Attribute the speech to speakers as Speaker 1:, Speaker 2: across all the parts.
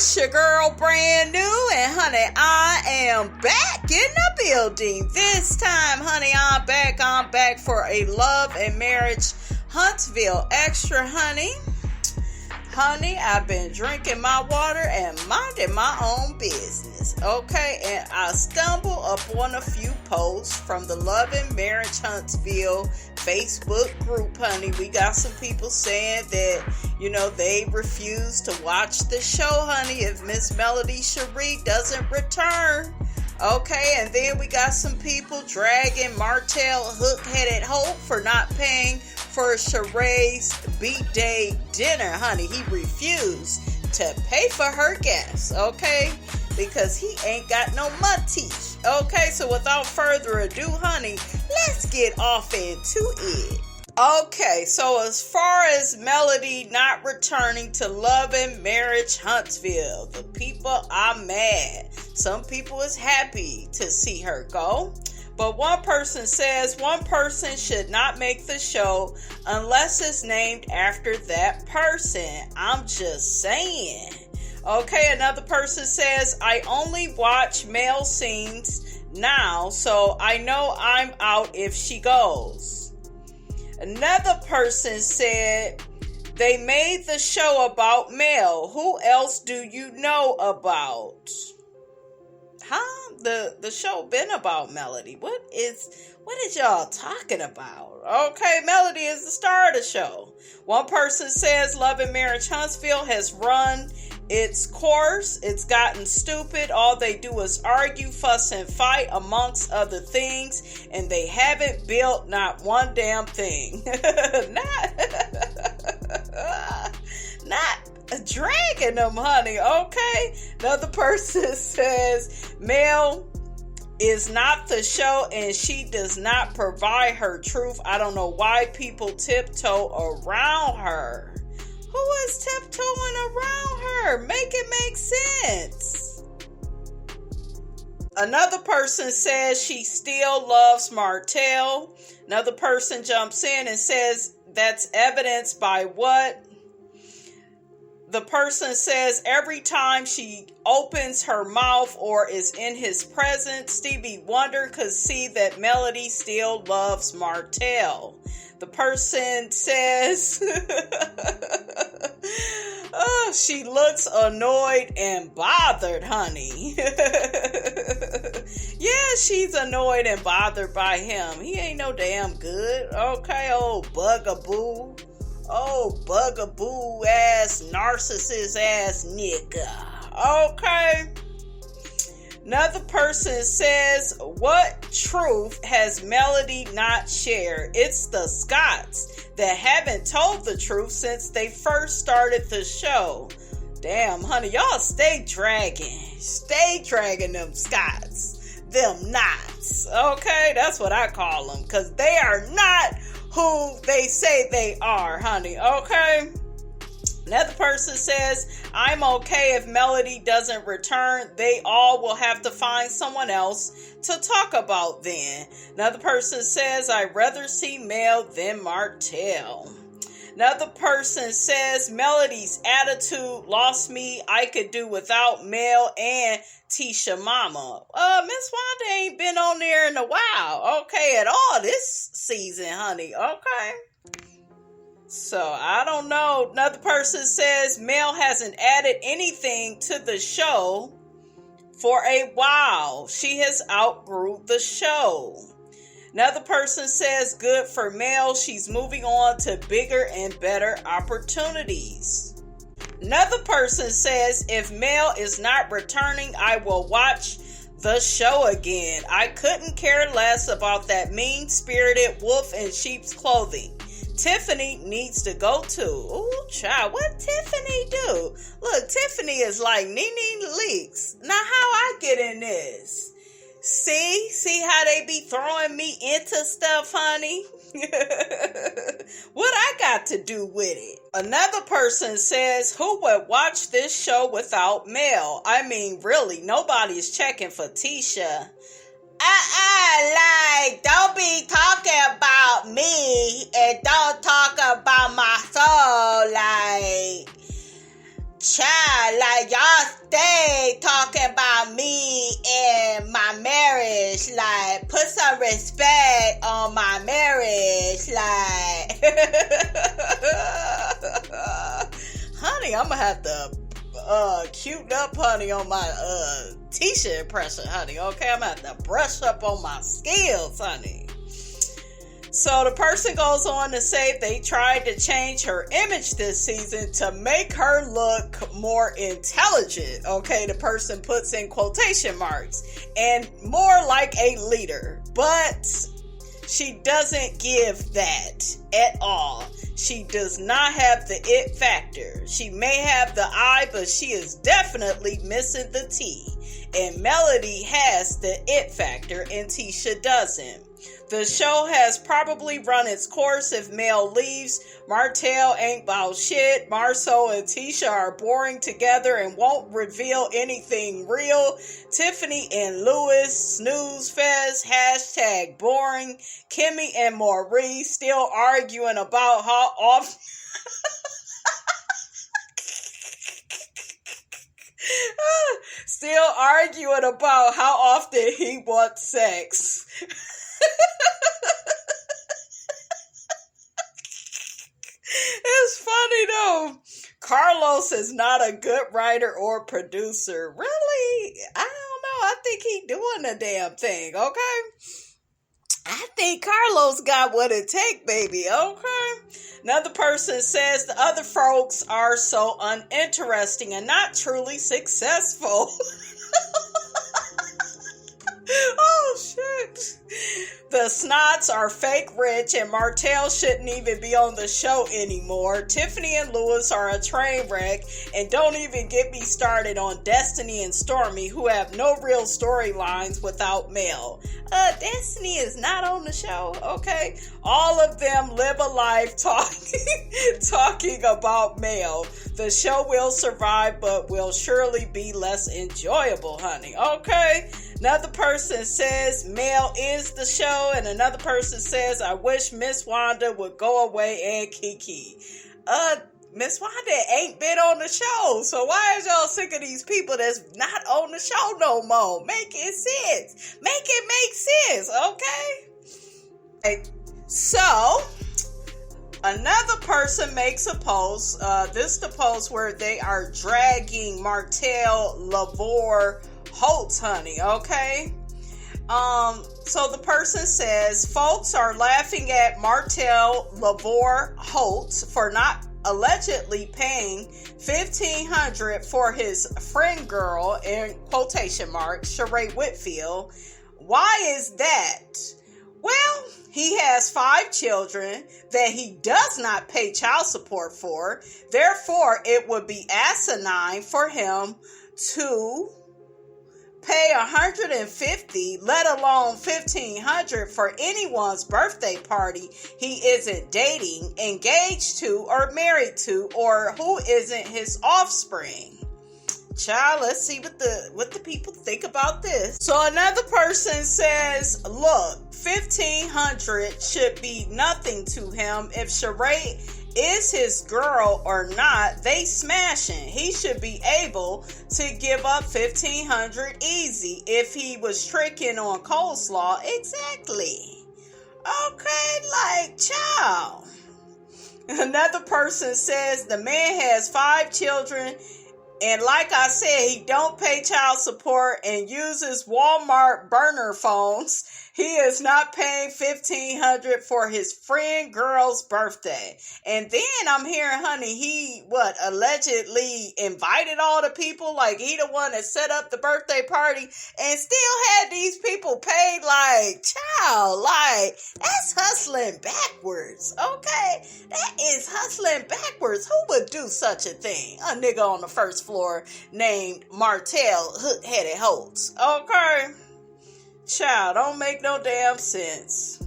Speaker 1: It's your girl Brand New, and honey, I am back in the building. This time, honey, I'm back for a Love and Marriage Huntsville extra, honey. Honey, I've been drinking my water and minding my own business, okay? And I stumbled upon a few posts from the Love and Marriage Huntsville Facebook group, honey. We got some people saying that, they refuse to watch the show, honey, if Miss Melody Sheree doesn't return. Okay, and then we got some people dragging Martell Hook-Headed Hope for not paying for SHEREE'S beat day dinner, honey. He refused to pay for her gas, okay? Because he ain't got no money. Okay, so without further ado, honey, let's get off into it. Okay, so as far as Melody not returning to Love and Marriage Huntsville, the people are mad. Some people is happy to see her go. But one person says one person should not make the show unless it's named after that person. I'm just saying. Okay, another person says, I only watch male scenes now, so I know I'm out if she goes. Another person said, they made the show about Mel. Who else do you know about? Huh? The show been about Melody. What is y'all talking about? Okay, Melody is the star of the show. One person says Love and Marriage Huntsville has run its course. It's gotten stupid. All they do is argue, fuss, and fight, amongst other things, and they haven't built not one damn thing. Not dragging them, honey, okay? Another person says Mel is not the show and she does not provide her truth. I don't know why people tiptoe around her. Who is tiptoeing around her? Make it make sense. Another person says she still loves Martell. Another person jumps in and says that's evidenced by what? The person says every time she opens her mouth or is in his presence, Stevie Wonder could see that Melody still loves Martell. The person says she looks annoyed and bothered, honey. Yeah, she's annoyed and bothered by him. He ain't no damn good. Okay, old bugaboo. Oh, bugaboo ass, narcissist ass nigga. Okay. Another person says, what truth has Melody not shared? It's the Scotts that haven't told the truth since they first started the show. Damn, honey, y'all stay dragging them Scotts, them knots. Okay, that's what I call them, because they are not who they say they are, honey, okay? Another person says, I'm okay if Melody doesn't return. They all will have to find someone else to talk about then. Another person says, I'd rather see Mel than Martell. Another person says, Melody's attitude lost me. I could do without Mel and Tisha Mama. Miss Wanda ain't been on there in a while, okay, at all this season, honey, okay? So, I don't know. Another person says, Mel hasn't added anything to the show for a while. She has outgrew the show. Another person says, good for Mel. She's moving on to bigger and better opportunities. Another person says, if Mel is not returning, I will watch the show again. I couldn't care less about that mean-spirited wolf in sheep's clothing. Tiffany needs to go too. Ooh, child, what Tiffany do? Look, Tiffany is like Nene Leakes. Now, how I get in this? See how they be throwing me into stuff, honey? What I got to do with it? Another person says, who would watch this show without Mel? I mean, really, nobody's checking for Tisha. Don't be talking about me and don't talk about my soul, Child, like y'all stay talking about me and my marriage. Like, put some respect on my marriage. Like, honey, I'm gonna have to cute up, honey, on my Tisha impression, honey. Okay, I'm gonna have to brush up on my skills, honey. So the person goes on to say they tried to change her image this season to make her look more intelligent. Okay, the person puts in quotation marks, and more like a leader. But she doesn't give that at all. She does not have the it factor. She may have the I, but she is definitely missing the T. And Melody has the it factor and Tisha doesn't. The show has probably run its course if Mel leaves. Martell ain't about shit. Marceau and Tisha are boring together and won't reveal anything real. Tiffany and Louis, snooze fest, hashtag boring. Kimmy and Maurice still arguing about how often... still arguing about how often he wants sex. It's funny though. Carlos is not a good writer or producer. Really? I don't know. I think he doing the damn thing, okay? I think Carlos got what it take, baby, okay? Another person says the other folks are so uninteresting and not truly successful. Oh, shit. The Snots are fake rich and Martell shouldn't even be on the show anymore. Tiffany and Louis are a train wreck, and don't even get me started on Destiny and Stormy, who have no real storylines without Mel. Destiny is not on the show, okay? All of them live a life talking about Mel. The show will survive, but will surely be less enjoyable, honey, okay? Another person says Mel is the show, and another person says, I wish Miss Wanda would go away and Kiki. Miss Wanda ain't been on the show, so why is y'all sick of these people that's not on the show no more? Make it sense. Make it make sense, okay? So, another person makes a post. This is the post where they are dragging Martell, Lavore, Holtz, honey, okay? So the person says, folks are laughing at Martell, Lavore, Holtz for not allegedly paying $1,500 for his friend girl, in quotation marks, Sheree Whitfield. Why is that? Well, he has 5 children that he does not pay child support for. Therefore, it would be asinine for him to pay $150, let alone $1,500 for anyone's birthday party he isn't dating, engaged to, or married to, or who isn't his offspring. Child, let's see what the people think about this. So another person says, look, $1,500 should be nothing to him. If Sheree is his girl or not, they smashing. He should be able to give up $1,500 easy if he was tricking on coleslaw. Exactly. Okay, like, child. Another person says the man has 5 children, and like I said, he don't pay child support and uses Walmart burner phones. He is not paying $1,500 for his friend girl's birthday. And then I'm hearing, honey, he, allegedly invited all the people? Like, he the one that set up the birthday party and still had these people paid? Like, child, like, that's hustling backwards, okay? That is hustling backwards. Who would do such a thing? A nigga on the first floor named Martell Hook-Headed Holtz, okay? Child, don't make no damn sense.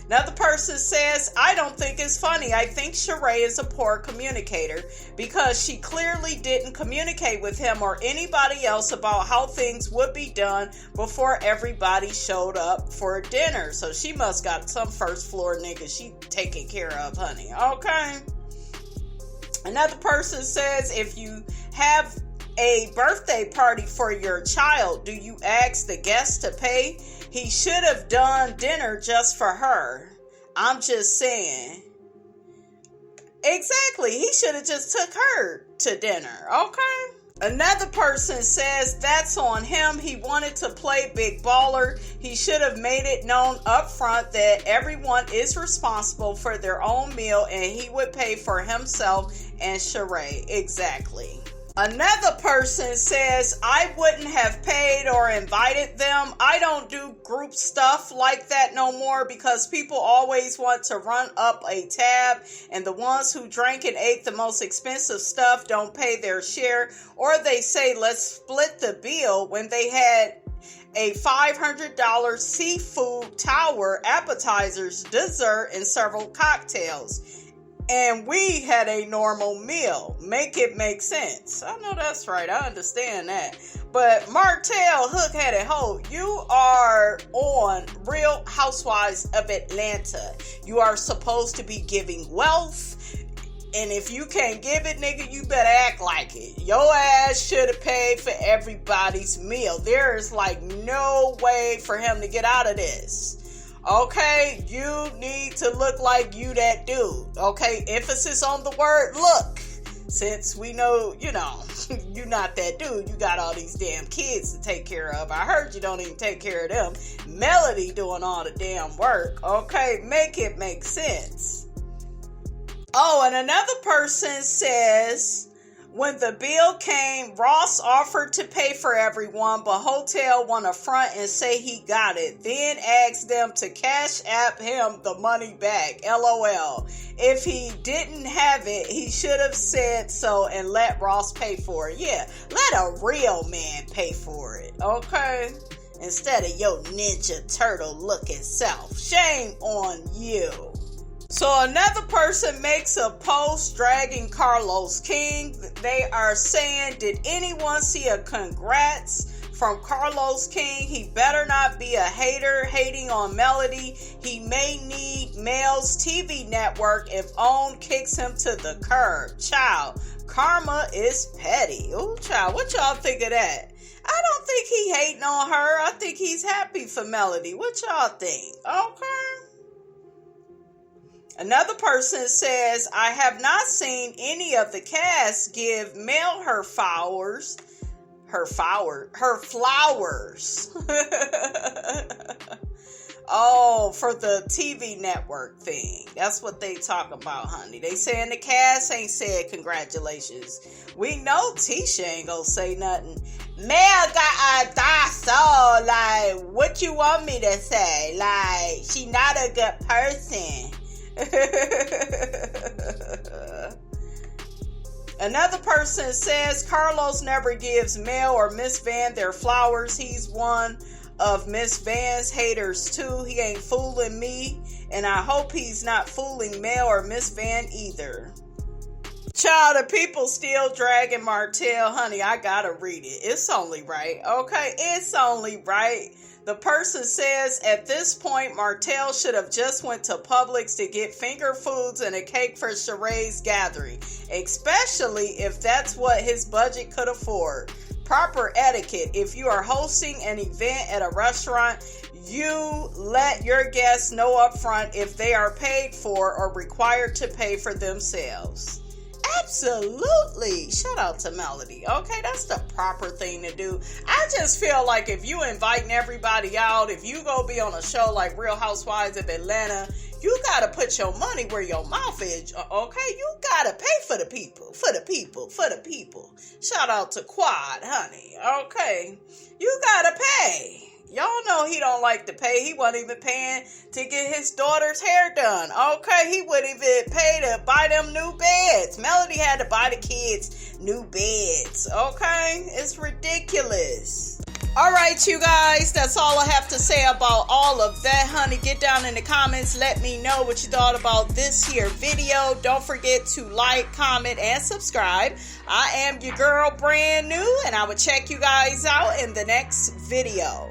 Speaker 1: Another person says, I don't think it's funny. I think Sheree is a poor communicator because she clearly didn't communicate with him or anybody else about how things would be done before everybody showed up for dinner. So she must got some first floor nigga she taking care of, honey. Okay. Another person says, if you have a birthday party for your child. Do you ask the guests to pay? He should have done dinner just for her. I'm just saying. Exactly. He should have just took her to dinner. Okay. Another person says that's on him. He wanted to play big baller. He should have made it known up front that everyone is responsible for their own meal and he would pay for himself and Sheree. Exactly. Another person says, I wouldn't have paid or invited them. I don't do group stuff like that no more because people always want to run up a tab, and the ones who drank and ate the most expensive stuff don't pay their share, or they say, let's split the bill when they had a $500 seafood tower, appetizers, dessert, and several cocktails. And we had a normal meal. Make it make sense. I know that's right. I understand that. But Martell, hook-headed hoe, you are on Real Housewives of Atlanta. You are supposed to be giving wealth. And if you can't give it, nigga, you better act like it. Your ass should have paid for everybody's meal. There is like no way for him to get out of this. Okay, you need to look like you that dude. Okay, emphasis on the word look. Since we know, you're not that dude. You got all these damn kids to take care of. I heard you don't even take care of them. Melody doing all the damn work. Okay, make it make sense. Oh, and another person says, when the bill came, Ross offered to pay for everyone, but Hotel won a front and say he got it. Then asked them to cash app him the money back. LOL. If he didn't have it, he should have said so and let Ross pay for it. Yeah, let a real man pay for it. Okay? Instead of your Ninja Turtle looking self. Shame on you. So another person makes a post dragging Carlos King. They are saying, did anyone see a congrats from Carlos King? He better not be a hater hating on Melody. He may need Mel's TV network if OWN kicks him to the curb. Child, karma is petty. Ooh, child, what y'all think of that? I don't think he hating on her. I think he's happy for Melody. What y'all think? Okay. Another person says, I have not seen any of the cast give Mel her flowers. Oh, for the TV network thing. That's what they talk about, honey. They saying the cast ain't said congratulations. We know Tisha ain't gonna say nothing. Mel got a soul. Like, what you want me to say? Like, she not a good person. Another person says Carlos never gives Mel or Miss Van their flowers. He's one of Miss Van's haters too. He ain't fooling me, and I hope he's not fooling Mel or Miss Van either. Child, the people still dragging Martell. Honey, I gotta read it. It's only right. Okay, it's only right. The person says, at this point, Martell should have just went to Publix to get finger foods and a cake for Sheree's gathering, especially if that's what his budget could afford. Proper etiquette. If you are hosting an event at a restaurant, you let your guests know up front if they are paid for or required to pay for themselves. Absolutely. Shout out to Melody. Okay, that's the proper thing to do. I just feel like if you inviting everybody out, if you go be on a show like Real Housewives of Atlanta, you gotta put your money where your mouth is. Okay, you gotta pay for the people. Shout out to Quad, honey. Okay, you gotta pay. Y'all know he don't like to pay. He wasn't even paying to get his daughter's hair done. Okay, he wouldn't even pay to buy them new beds. Melody had to buy the kids new beds. Okay, it's ridiculous. All right, you guys, that's all I have to say about all of that, honey. Get down in the comments. Let me know what you thought about this here video. Don't forget to like, comment, and subscribe. I am your girl, brand new, and I will check you guys out in the next video.